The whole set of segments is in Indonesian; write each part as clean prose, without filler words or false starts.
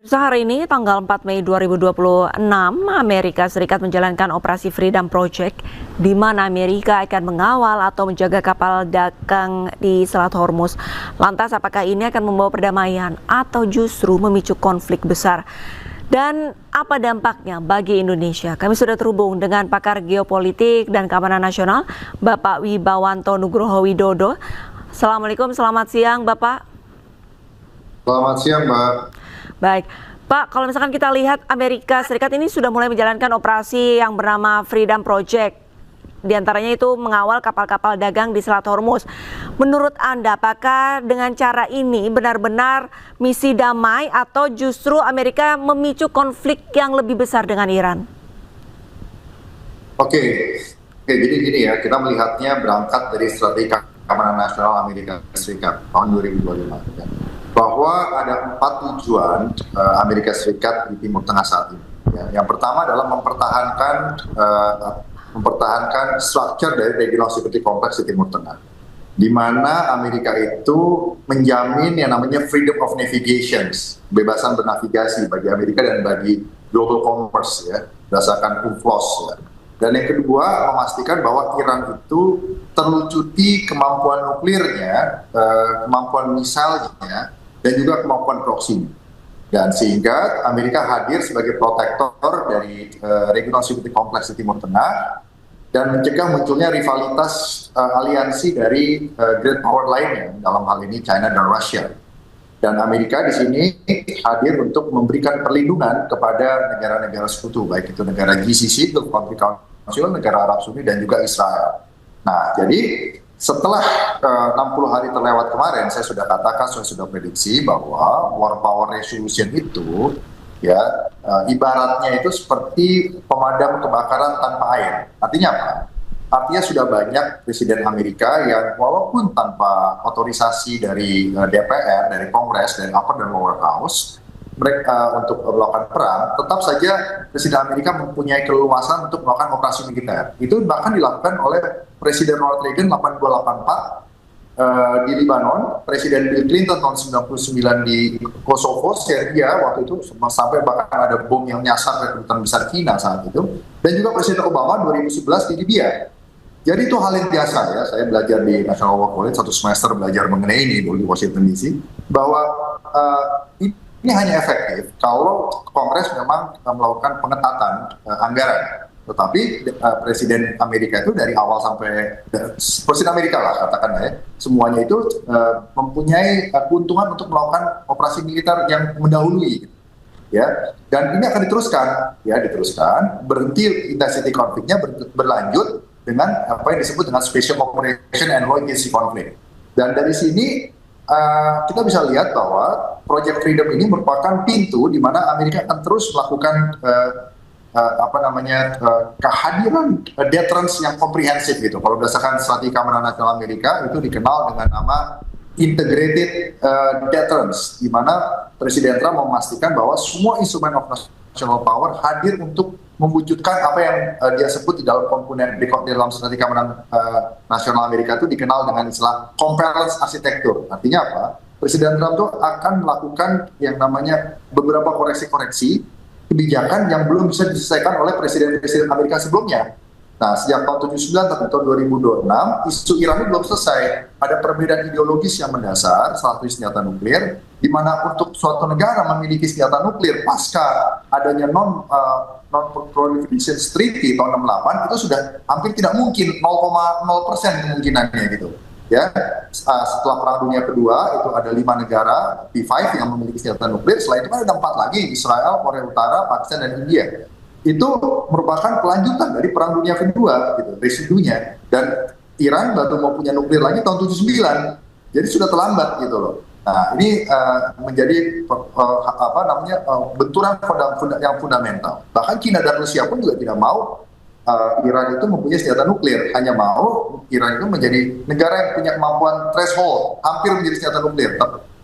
Hari ini, tanggal 4 Mei 2026, Amerika Serikat menjalankan operasi Freedom Project, di mana Amerika akan mengawal atau menjaga kapal dagang di Selat Hormuz. Lantas, apakah ini akan membawa perdamaian atau justru memicu konflik besar? Dan apa dampaknya bagi Indonesia? Kami sudah terhubung dengan pakar geopolitik dan keamanan nasional, Bapak Wibawanto Nugroho Widodo. Assalamualaikum, selamat siang, Bapak. Selamat siang, Mbak. Baik, Pak, kalau misalkan kita lihat Amerika Serikat ini sudah mulai menjalankan operasi yang bernama Freedom Project. Di antaranya itu mengawal kapal-kapal dagang di Selat Hormuz. Menurut Anda, apakah dengan cara ini benar-benar misi damai atau justru Amerika memicu konflik yang lebih besar dengan Iran? Oke, jadi gini ya, kita melihatnya berangkat dari strategi keamanan nasional Amerika Serikat tahun 2025. Bahwa ada 4 tujuan Amerika Serikat di Timur Tengah saat ini. Ya, yang pertama adalah mempertahankan structure dari regional security complex di Timur Tengah, di mana Amerika itu menjamin yang namanya freedom of navigation, kebebasan bernavigasi bagi Amerika dan bagi global commerce ya, berdasarkan UNCLOS ya. Dan yang kedua, memastikan bahwa Iran itu terlucuti kemampuan nuklirnya, kemampuan misalnya, dan juga kemampuan proksi. Dan sehingga Amerika hadir sebagai protektor dari regional security complex di Timur Tengah dan mencegah munculnya rivalitas aliansi dari great power lainnya, dalam hal ini China dan Rusia. Dan Amerika di sini hadir untuk memberikan perlindungan kepada negara-negara sekutu, baik itu negara GCC, Gulf Conflict Council, negara Arab Saudi, dan juga Israel. Nah, jadi setelah 60 hari terlewat kemarin, saya sudah katakan, saya sudah prediksi bahwa war power resolution itu ya ibaratnya itu seperti pemadam kebakaran tanpa air. Artinya apa? Artinya sudah banyak presiden Amerika yang walaupun tanpa otorisasi dari DPR, dari Kongres, dari upper dan lower house, mereka untuk melakukan perang, tetap saja Presiden Amerika mempunyai keleluasan untuk melakukan operasi militer. Itu bahkan dilakukan oleh Presiden Ronald Reagan 82-84 di Lebanon, Presiden Bill Clinton tahun 99 di Kosovo, Serbia waktu itu, sampai bahkan ada bom yang nyasar kedutaan besar Cina saat itu, dan juga Presiden Obama 2011 di Libya. Jadi itu hal yang biasa ya, saya belajar di National War College, 1 semester belajar mengenai ini dulu di Washington DC, bahwa ini hanya efektif kalau Kongres memang melakukan pengetatan anggaran. Tetapi Presiden Amerika itu dari awal sampai Presiden Amerika lah katakan ya, semuanya itu mempunyai keuntungan untuk melakukan operasi militer yang mendahului, ya. Dan ini akan diteruskan, berhenti intensity konfliknya berlanjut dengan apa yang disebut dengan special operation and low intensity conflict. Dan dari sini kita bisa lihat bahwa Project Freedom ini merupakan pintu di mana Amerika akan terus melakukan kehadiran deterrence yang komprehensif gitu. Kalau berdasarkan strategi keamanan nasional Amerika itu dikenal dengan nama integrated deterrence, di mana Presiden Trump memastikan bahwa semua instrumen of national power hadir untuk mewujudkan apa yang dia sebut di dalam komponen di dalam strategi keamanan nasional Amerika itu dikenal dengan istilah compliance arsitektur. Artinya apa? Presiden Trump itu akan melakukan yang namanya beberapa koreksi-koreksi kebijakan yang belum bisa diselesaikan oleh presiden-presiden Amerika sebelumnya. Nah, sejak tahun 79 sampai tahun 2026, isu Iran ini belum selesai. Ada perbedaan ideologis yang mendasar, salah satu senjata nuklir, di mana untuk suatu negara memiliki senjata nuklir pasca adanya non-proliferation treaty tahun 68 itu sudah hampir tidak mungkin, 0,0% kemungkinannya gitu. Ya, setelah Perang Dunia Kedua itu ada 5 negara P5 yang memiliki senjata nuklir. Setelah itu kan ada 4 lagi, Israel, Korea Utara, Pakistan, dan India. Itu merupakan kelanjutan dari Perang Dunia Kedua, gitu, residunya. Dan Iran baru mau punya nuklir lagi tahun 79, jadi sudah terlambat gitu loh. Nah, ini menjadi benturan yang fundamental. Bahkan China dan Rusia pun juga tidak mau Iran itu mempunyai senjata nuklir, hanya mau Iran itu menjadi negara yang punya kemampuan threshold, hampir menjadi senjata nuklir,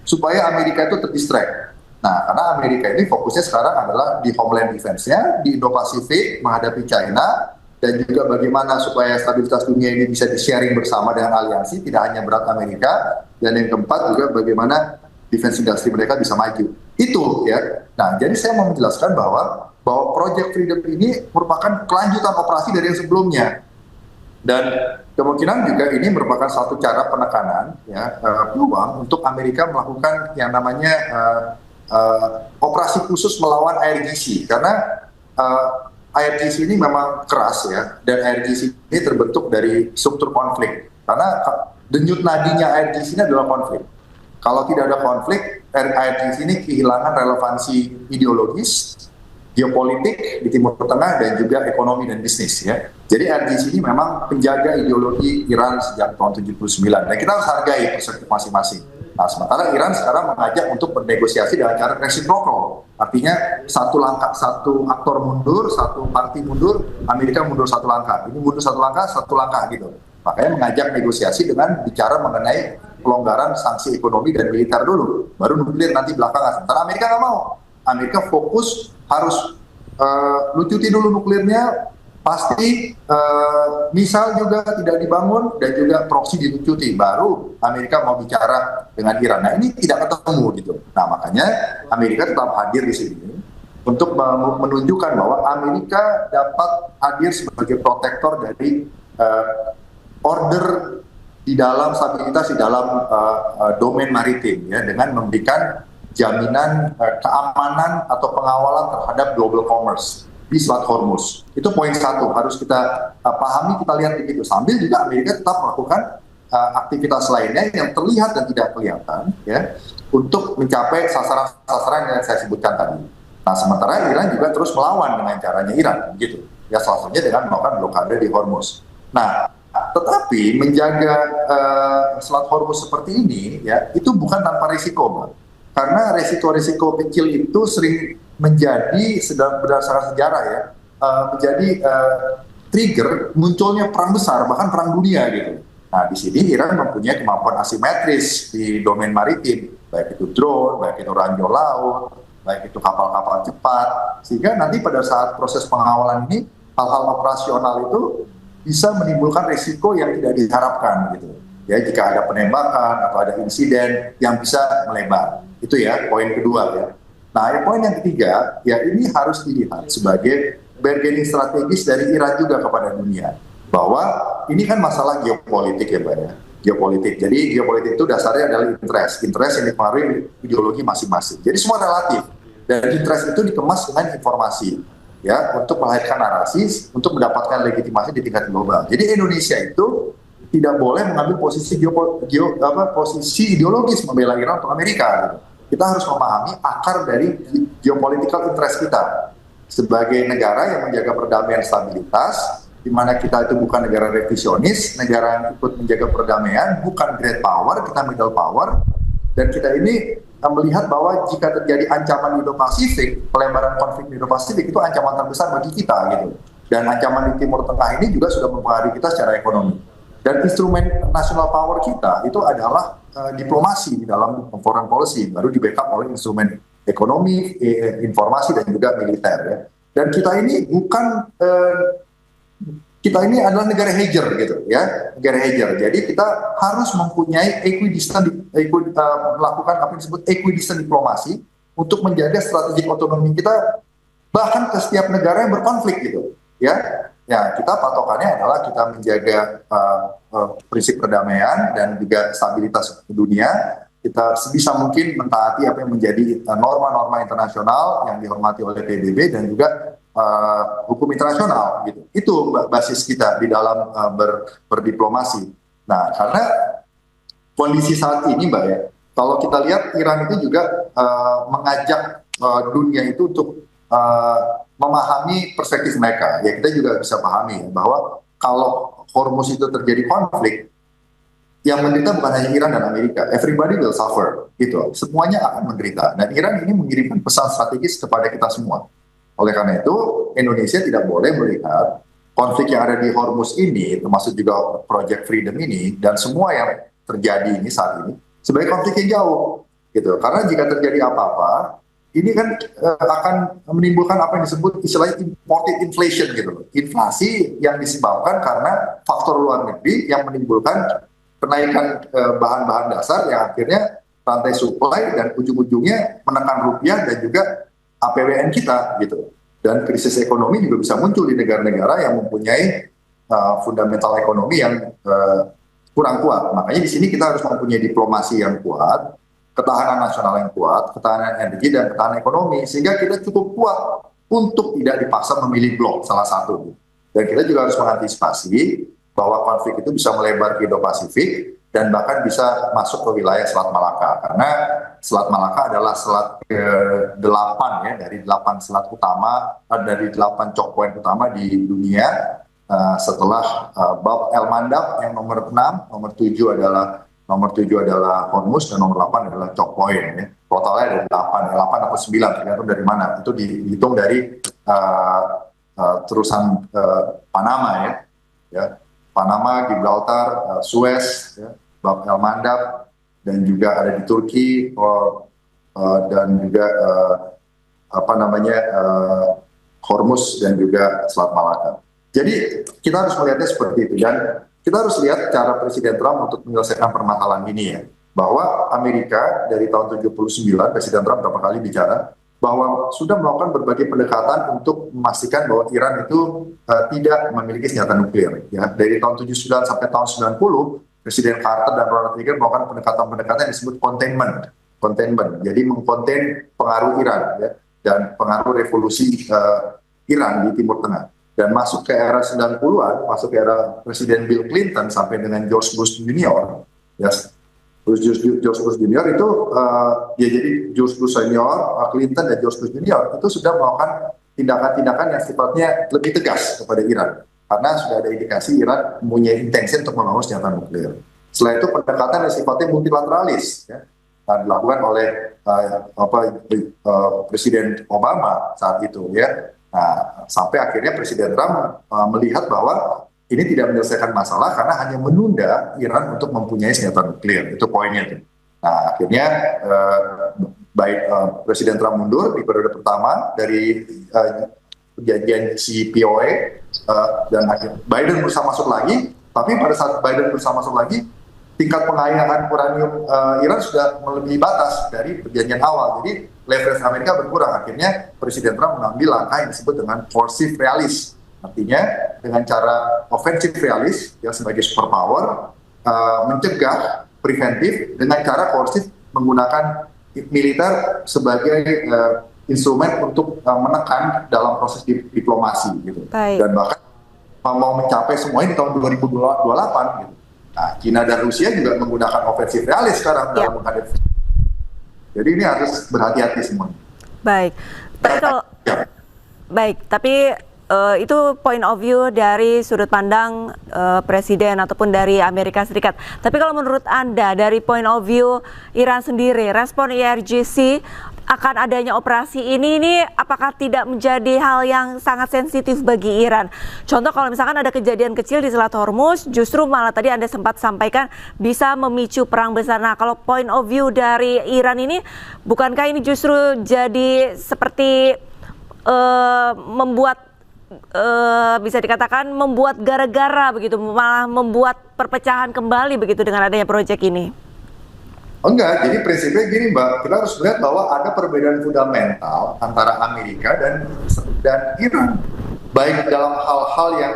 supaya Amerika itu terdistract. Nah, karena Amerika ini fokusnya sekarang adalah di homeland defense-nya, di Indo-Pasifik, menghadapi China, dan juga bagaimana supaya stabilitas dunia ini bisa di-sharing bersama dengan aliansi, tidak hanya berat Amerika, dan yang keempat juga bagaimana defense industry mereka bisa maju. Itu ya. Nah, jadi saya mau menjelaskan bahwa Project Freedom ini merupakan kelanjutan operasi dari yang sebelumnya. Dan kemungkinan juga ini merupakan satu cara penekanan ya, peluang untuk Amerika melakukan yang namanya operasi khusus melawan IRGC, karena IRGC ini memang keras ya, dan IRGC ini terbentuk dari struktur konflik, karena denyut nadinya IRGC ini adalah konflik. Kalau tidak ada konflik, IRGC ini kehilangan relevansi ideologis, geopolitik di Timur Tengah, dan juga ekonomi dan bisnis ya. Jadi IRGC ini memang penjaga ideologi Iran sejak tahun 79, dan kita harus hargai perspektif masing-masing. Nah, sementara Iran sekarang mengajak untuk bernegosiasi dengan cara reciprocal, artinya satu aktor mundur, satu parti mundur, Amerika mundur satu langkah, ini mundur satu langkah gitu. Makanya mengajak negosiasi dengan bicara mengenai pelonggaran sanksi ekonomi dan militer dulu, baru nuklir nanti belakangan. Sementara Amerika nggak mau. Amerika fokus harus lucuti dulu nuklirnya, pasti misal juga tidak dibangun, dan juga proksi dilucuti, baru Amerika mau bicara dengan Iran. Nah, ini tidak ketemu gitu. Nah, makanya Amerika tetap hadir di sini untuk menunjukkan bahwa Amerika dapat hadir sebagai protektor dari order di dalam stabilitas di dalam domain maritim ya, dengan memberikan jaminan keamanan atau pengawalan terhadap global commerce di Selat Hormuz. Itu poin satu, harus kita pahami, kita lihat begitu. Sambil juga Amerika tetap melakukan aktivitas lainnya yang terlihat dan tidak kelihatan ya, untuk mencapai sasaran-sasaran yang saya sebutkan tadi. Nah, sementara Iran juga terus melawan dengan caranya Iran, gitu. Ya, salah satunya dengan melakukan blokade di Hormuz. Nah, tetapi menjaga Selat Hormuz seperti ini ya, itu bukan tanpa risiko, Mbak. Karena risiko-risiko kecil itu sering menjadi, berdasarkan sejarah ya, menjadi trigger munculnya perang besar, bahkan perang dunia gitu. Nah, di sini Iran mempunyai kemampuan asimetris di domain maritim, baik itu drone, baik itu ranjau laut, baik itu kapal-kapal cepat, sehingga nanti pada saat proses pengawalan ini, hal-hal operasional itu bisa menimbulkan risiko yang tidak diharapkan gitu. Ya, jika ada penembakan atau ada insiden yang bisa melebar. Itu ya, poin kedua ya. Nah, poin yang ketiga, ya ini harus dilihat sebagai bargaining strategis dari Iran juga kepada dunia. Bahwa ini kan masalah geopolitik ya, Mbak ya. Geopolitik. Jadi geopolitik itu dasarnya adalah interest. Interest yang dipengaruhi ideologi masing-masing. Jadi semua relatif. Dan interest itu dikemas dengan informasi. Ya, untuk melahirkan narasi, untuk mendapatkan legitimasi di tingkat global. Jadi Indonesia itu tidak boleh mengambil posisi posisi ideologis membela Iran atau Amerika. Gitu. Kita harus memahami akar dari geopolitical interest kita sebagai negara yang menjaga perdamaian stabilitas, di mana kita itu bukan negara revisionis, negara yang ikut menjaga perdamaian, bukan great power, kita middle power, dan kita ini melihat bahwa jika terjadi ancaman di Indo-Pasifik, pelebaran konflik di Indo-Pasifik itu ancaman terbesar bagi kita gitu. Dan ancaman di Timur Tengah ini juga sudah mempengaruhi kita secara ekonomi. Dan instrumen national power kita itu adalah diplomasi di dalam foreign policy, baru di backup oleh instrumen ekonomi, informasi, dan juga militer ya. Dan kita ini bukan kita ini adalah negara hedger gitu ya, negara hedger. Jadi kita harus mempunyai melakukan apa yang disebut equidistant diplomasi untuk menjaga strategi otonomi kita bahkan ke setiap negara yang berkonflik gitu ya. Ya, kita patokannya adalah kita menjaga prinsip perdamaian dan juga stabilitas dunia. Kita sebisa mungkin mentaati apa yang menjadi norma-norma internasional yang dihormati oleh PBB dan juga hukum internasional gitu. Itu basis kita di dalam berdiplomasi. Nah, karena kondisi saat ini, Mbak ya, kalau kita lihat Iran itu juga mengajak dunia itu untuk memahami perspektif mereka. Ya, kita juga bisa pahami bahwa kalau Hormuz itu terjadi konflik, yang menderita bukan hanya Iran dan Amerika, everybody will suffer, gitu. Semuanya akan menderita. Dan Iran ini mengirimkan pesan strategis kepada kita semua. Oleh karena itu, Indonesia tidak boleh melihat konflik yang ada di Hormuz ini, termasuk juga Project Freedom ini, dan semua yang terjadi ini saat ini, sebagai konflik yang jauh, gitu. Karena jika terjadi apa-apa, ini kan akan menimbulkan apa yang disebut istilahnya imported inflation gitu. Inflasi yang disebabkan karena faktor luar negeri yang menimbulkan kenaikan bahan-bahan dasar yang akhirnya rantai supply dan ujung-ujungnya menekan rupiah dan juga APBN kita gitu. Dan krisis ekonomi juga bisa muncul di negara-negara yang mempunyai fundamental ekonomi yang kurang kuat. Makanya di sini kita harus mempunyai diplomasi yang kuat, ketahanan nasional yang kuat, ketahanan energi dan ketahanan ekonomi, sehingga kita cukup kuat untuk tidak dipaksa memilih blok salah satu. Dan kita juga harus mengantisipasi bahwa konflik itu bisa melebar ke Indo-Pasifik dan bahkan bisa masuk ke wilayah Selat Malaka. Karena Selat Malaka adalah selat ke-8 ya, dari 8 selat utama, dari 8 choke point utama di dunia, setelah Bab El Mandab yang nomor 6, nomor 7 adalah Hormuz, dan nomor 8 adalah choke point ya. Totalnya ada 8 atau 9 tergantung dari mana. Itu dihitung dari terusan Panama ya. Panama, Gibraltar, Suez, ya, Bab El Mandab, dan juga ada di Turki, dan juga Hormuz dan juga Selat Malaka. Jadi kita harus melihatnya seperti itu, dan kita harus lihat cara Presiden Trump untuk menyelesaikan permasalahan ini ya. Bahwa Amerika dari tahun 79, Presiden Trump berapa kali bicara bahwa sudah melakukan berbagai pendekatan untuk memastikan bahwa Iran itu tidak memiliki senjata nuklir. Ya. Dari tahun 79 sampai tahun 90, Presiden Carter dan Ronald Reagan melakukan pendekatan-pendekatan yang disebut containment. Jadi mengkonten pengaruh Iran ya, dan pengaruh revolusi Iran di Timur Tengah. Dan masuk ke era 90-an, masuk ke era Presiden Bill Clinton sampai dengan George Bush Junior. Ya. George Bush Junior itu jadi George Bush Senior, Clinton dan George Bush Junior itu sudah melakukan tindakan-tindakan yang sifatnya lebih tegas kepada Iran karena sudah ada indikasi Iran mempunyai intensi untuk membangun senjata nuklir. Setelah itu pendekatan yang sifatnya multilateralis ya, dilakukan oleh Presiden Obama saat itu ya. Nah, sampai akhirnya Presiden Trump melihat bahwa ini tidak menyelesaikan masalah karena hanya menunda Iran untuk mempunyai senjata nuklir. Itu poinnya. Nah, akhirnya Presiden Trump mundur di periode pertama dari perjanjian CPOA, dan akhirnya Biden berusaha masuk lagi. Tapi pada saat Biden berusaha masuk lagi, tingkat pengayaan uranium Iran sudah melebihi batas dari perjanjian awal. Jadi leverage Amerika berkurang. Akhirnya Presiden Trump mengambil langkah yang disebut dengan forceful realist. Artinya dengan cara offensive realist yang sebagai superpower mencegah preventif dengan cara koerasif menggunakan militer sebagai instrumen untuk menekan dalam proses diplomasi gitu. Dan bahkan mau mencapai semuanya di tahun 2028 gitu. Nah, China dan Rusia juga menggunakan offensive realist sekarang dalam menghadapi. Jadi ini harus berhati-hati semuanya. Baik. Tapi itu point of view dari sudut pandang Presiden ataupun dari Amerika Serikat. Tapi kalau menurut Anda dari point of view Iran sendiri, respon IRGC akan adanya operasi ini apakah tidak menjadi hal yang sangat sensitif bagi Iran? Contoh kalau misalkan ada kejadian kecil di Selat Hormuz, justru malah tadi Anda sempat sampaikan bisa memicu perang besar. Nah, kalau point of view dari Iran ini, bukankah ini justru jadi seperti membuat bisa dikatakan membuat gara-gara begitu, malah membuat perpecahan kembali begitu dengan adanya proyek ini? Enggak, jadi prinsipnya gini Mbak, kita harus melihat bahwa ada perbedaan fundamental antara Amerika dan Iran, baik dalam hal-hal yang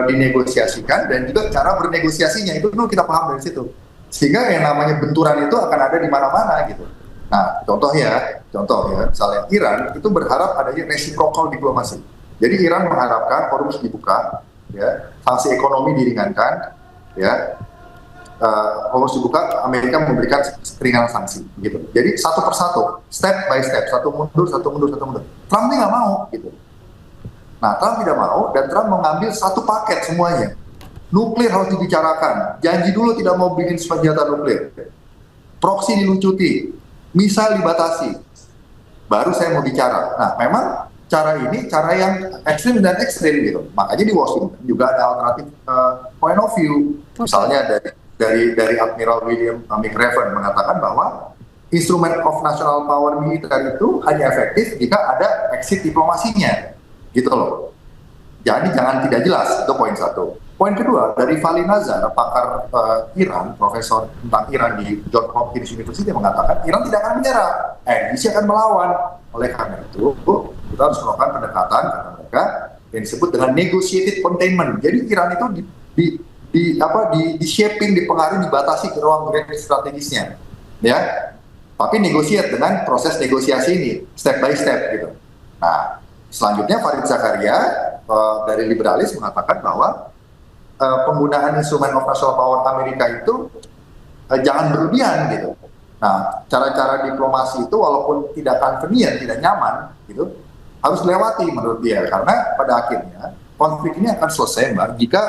dinegosiasikan dan juga cara bernegosiasinya, itu dulu kita paham dari situ. Sehingga yang namanya benturan itu akan ada di mana-mana gitu. Nah, contoh ya, misalnya Iran itu berharap adanya reciprocal diplomasi. Jadi Iran mengharapkan Hormuz dibuka, ya, sanksi ekonomi diringankan, ya, Hormuz dibuka, Amerika memberikan keringanan sanksi, gitu. Jadi satu persatu, step by step, satu mundur. Trump ini nggak mau, gitu. Nah, Trump tidak mau, dan Trump mengambil satu paket semuanya. Nuklir harus dibicarakan, janji dulu tidak mau bikin senjata nuklir, proksi dilucuti, misal dibatasi, baru saya mau bicara. Nah, memang cara ini cara yang ekstrim dan ekstrim gitu. Makanya di Washington juga ada alternatif point of view. Misalnya dari Admiral William McRaven mengatakan bahwa instrumen of national power militer itu hanya efektif jika ada exit diplomasinya, gitu loh. Jadi jangan tidak jelas, itu poin satu. Poin kedua, dari Vali Nazar, pakar Iran, profesor tentang Iran di Johns Hopkins University mengatakan Iran tidak akan menyerah, IRGC akan melawan. Oleh karena itu, kita harus melakukan pendekatan kata mereka yang disebut dengan negotiated containment. Jadi Iran itu di shaping, dipengaruhi, dibatasi ke ruang gerak strategisnya, ya. Tapi negosiat dengan proses negosiasi ini, step by step gitu. Nah, selanjutnya Farid Zakaria dari liberalis mengatakan bahwa penggunaan instrumen of national power Amerika itu jangan berlebihan gitu. Nah, cara-cara diplomasi itu walaupun tidak convenient, tidak nyaman gitu, harus dilewati menurut dia, karena pada akhirnya konflik ini akan selesai Mbak jika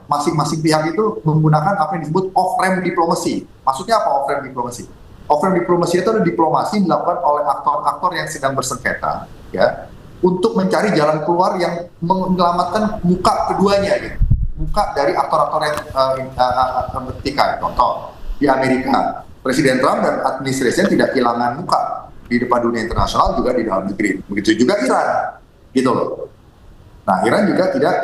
masing-masing pihak itu menggunakan apa yang disebut off-ramp diplomacy. Maksudnya apa off-ramp diplomacy? Off-ramp diplomacy itu adalah diplomasi dilakukan oleh aktor-aktor yang sedang bersengketa, ya, untuk mencari jalan keluar yang menyelamatkan muka keduanya gitu. Muka dari aktor-aktor yang bertikai. Contoh, di Amerika, Presiden Trump dan administrasinya tidak kehilangan muka di depan dunia internasional, juga di dalam negeri. Begitu juga Iran, gitu loh. Nah, Iran juga tidak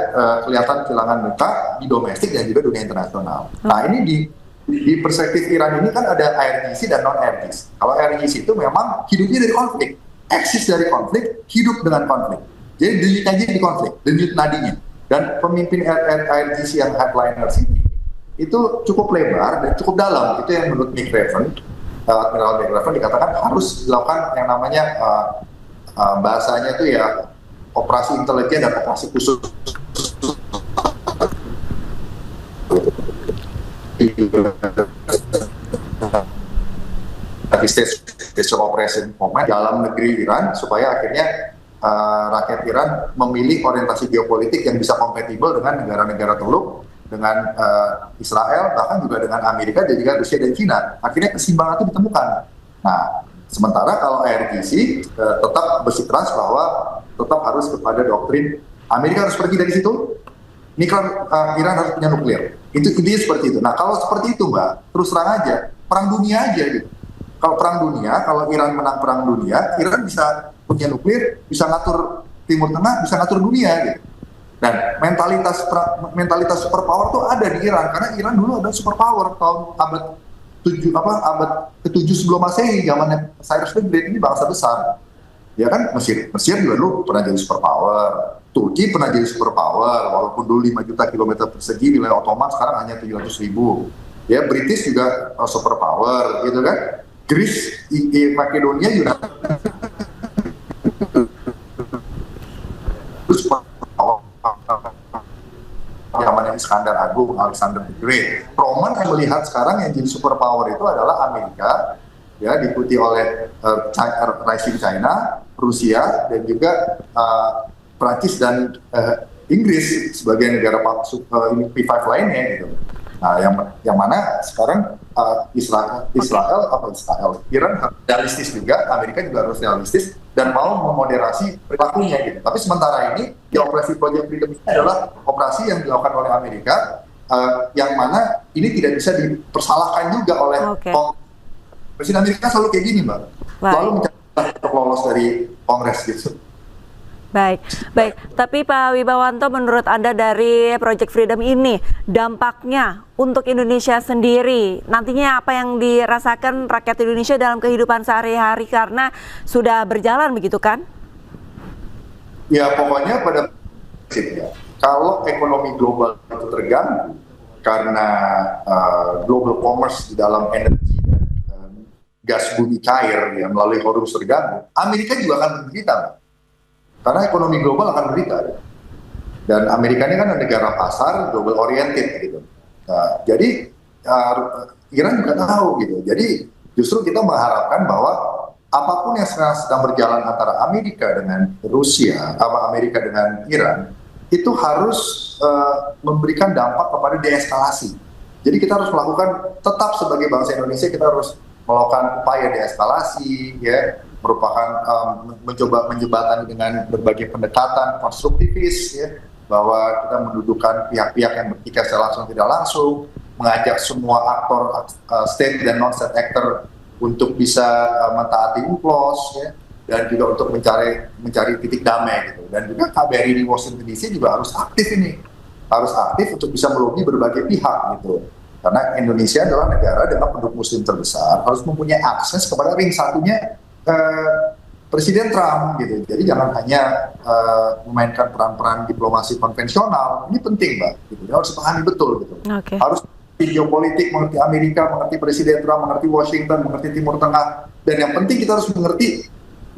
kelihatan kehilangan muka di domestik dan juga dunia internasional. Nah, ini di perspektif Iran ini kan ada IRGC dan non-IRGC. Kalau IRGC itu memang hidupnya dari konflik, eksis dari konflik, hidup dengan konflik. Jadi denyut aja di konflik, denyut nadinya. Dan pemimpin IRGC yang headliners ini itu cukup lebar dan cukup dalam. Itu yang menurut Mick Raven, Admiral Mick Raven dikatakan harus dilakukan yang namanya bahasanya itu ya operasi intelijen dan operasi khusus. Special Operation Command dalam negeri Iran supaya akhirnya rakyat Iran memilih orientasi geopolitik yang bisa kompatibel dengan negara-negara teluk, dengan Israel, bahkan juga dengan Amerika dan juga Rusia dan China. Akhirnya keseimbangan itu ditemukan. Nah, sementara kalau IRGC tetap bersikeras bahwa tetap harus kepada doktrin Amerika harus pergi dari situ, Iran harus punya nuklir. Itu intinya seperti itu. Nah, kalau seperti itu Mbak, terus terang aja, perang dunia aja gitu. Kalau perang dunia, kalau Iran menang perang dunia, Iran bisa punya nuklir, bisa ngatur Timur Tengah, bisa ngatur dunia gitu. Dan mentalitas superpower itu ada di Iran, karena Iran dulu ada superpower tahun abad ke-7 sebelum Masehi, zamannya Cyrus the Great, ini bangsa besar. Ya kan, Mesir juga dulu pernah jadi superpower. Turki pernah jadi superpower, walaupun dulu 5 juta kilometer persegi, wilayah Ottoman sekarang hanya 700.000. Ya, British juga superpower, gitu kan. Greece, Makedonia juga zamannya Iskandar Agung, Alexander the Great. Roman yang melihat sekarang yang jadi superpower itu adalah Amerika, ya, diikuti oleh rising China, Rusia, dan juga Prancis dan Inggris sebagai negara P5 lainnya gitu. Nah, yang mana sekarang Iran harus realistis juga, Amerika juga harus realistis dan mau memoderasi perilakunya gitu. Tapi sementara ini di operasi Project Freedom ini adalah operasi yang dilakukan oleh Amerika, yang mana ini tidak bisa dipersalahkan juga oleh Presiden Amerika. Selalu kayak gini Mbak, selalu mencari untuk lolos dari Kongres gitu. Baik. Tapi Pak Wibawanto, menurut Anda dari Project Freedom ini, dampaknya untuk Indonesia sendiri, nantinya apa yang dirasakan rakyat Indonesia dalam kehidupan sehari-hari karena sudah berjalan begitu kan? Ya, pokoknya pada prinsipnya, kalau ekonomi global itu terganggu karena global commerce di dalam energi dan gas bumi cair ya, melalui Hormuz terganggu, Amerika juga akan menderita. Karena ekonomi global akan menderita. Dan Amerika ini kan negara pasar, global oriented gitu. Nah, jadi Iran juga tahu gitu. Jadi justru kita mengharapkan bahwa apapun yang sedang berjalan antara Amerika dengan Rusia, Amerika dengan Iran, itu harus memberikan dampak kepada deeskalasi. Jadi kita harus melakukan, tetap sebagai bangsa Indonesia kita harus melakukan upaya deeskalasi, ya, merupakan mencoba menjembatani dengan berbagai pendekatan konstruktivis, ya, bahwa kita mendudukan pihak-pihak yang bertikai secara langsung tidak langsung, mengajak semua aktor state dan non-state actor untuk bisa mentaati UNCLOS, ya, dan juga untuk mencari titik damai gitu. Dan juga KBRI di Washington DC juga harus aktif ini harus aktif untuk bisa melobi berbagai pihak gitu. Karena Indonesia adalah negara dengan penduduk Muslim terbesar, harus mempunyai akses kepada ring satunya Presiden Trump gitu. Jadi jangan hanya memainkan peran-peran diplomasi konvensional. Ini penting, Mbak. Gitu. Harus dipahami betul gitu. Okay. Harus geopolitik, mengerti Amerika, mengerti Presiden Trump, mengerti Washington, mengerti Timur Tengah. Dan yang penting kita harus mengerti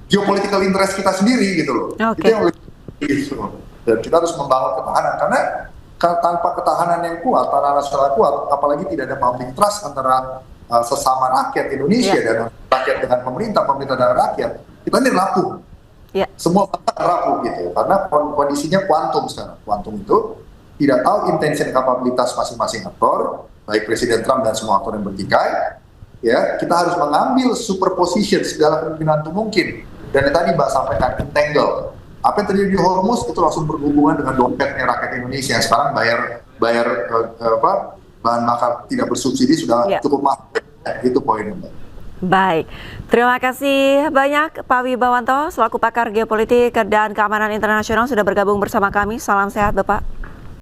geopolitical interest kita sendiri gitu loh. Okay. Itu yang lebih gitu. Dan kita harus membangun ketahanan karena tanpa ketahanan yang kuat, tanah nasional kuat, apalagi tidak ada public trust antara sesama rakyat Indonesia dan rakyat dengan pemerintah dengan rakyat, kita ini rapuh. Semua bangsa rapuh gitu. Karena kondisinya kuantum sekarang. Kuantum itu tidak tahu intensi dan kapabilitas masing-masing aktor, baik Presiden Trump dan semua aktor yang bertikai. Ya, kita harus mengambil superposition segala kemungkinan itu mungkin. Dan yang tadi Mbak sampaikan entangle. Apa yang terjadi di Hormuz itu langsung berhubungan dengan dompetnya rakyat Indonesia yang sekarang bayar bahan bakar tidak bersubsidi sudah cukup mahal. Itu poinnya, Mbak. Baik, terima kasih banyak Pak Wibawanto selaku pakar geopolitik dan keamanan internasional sudah bergabung bersama kami. Salam sehat Bapak.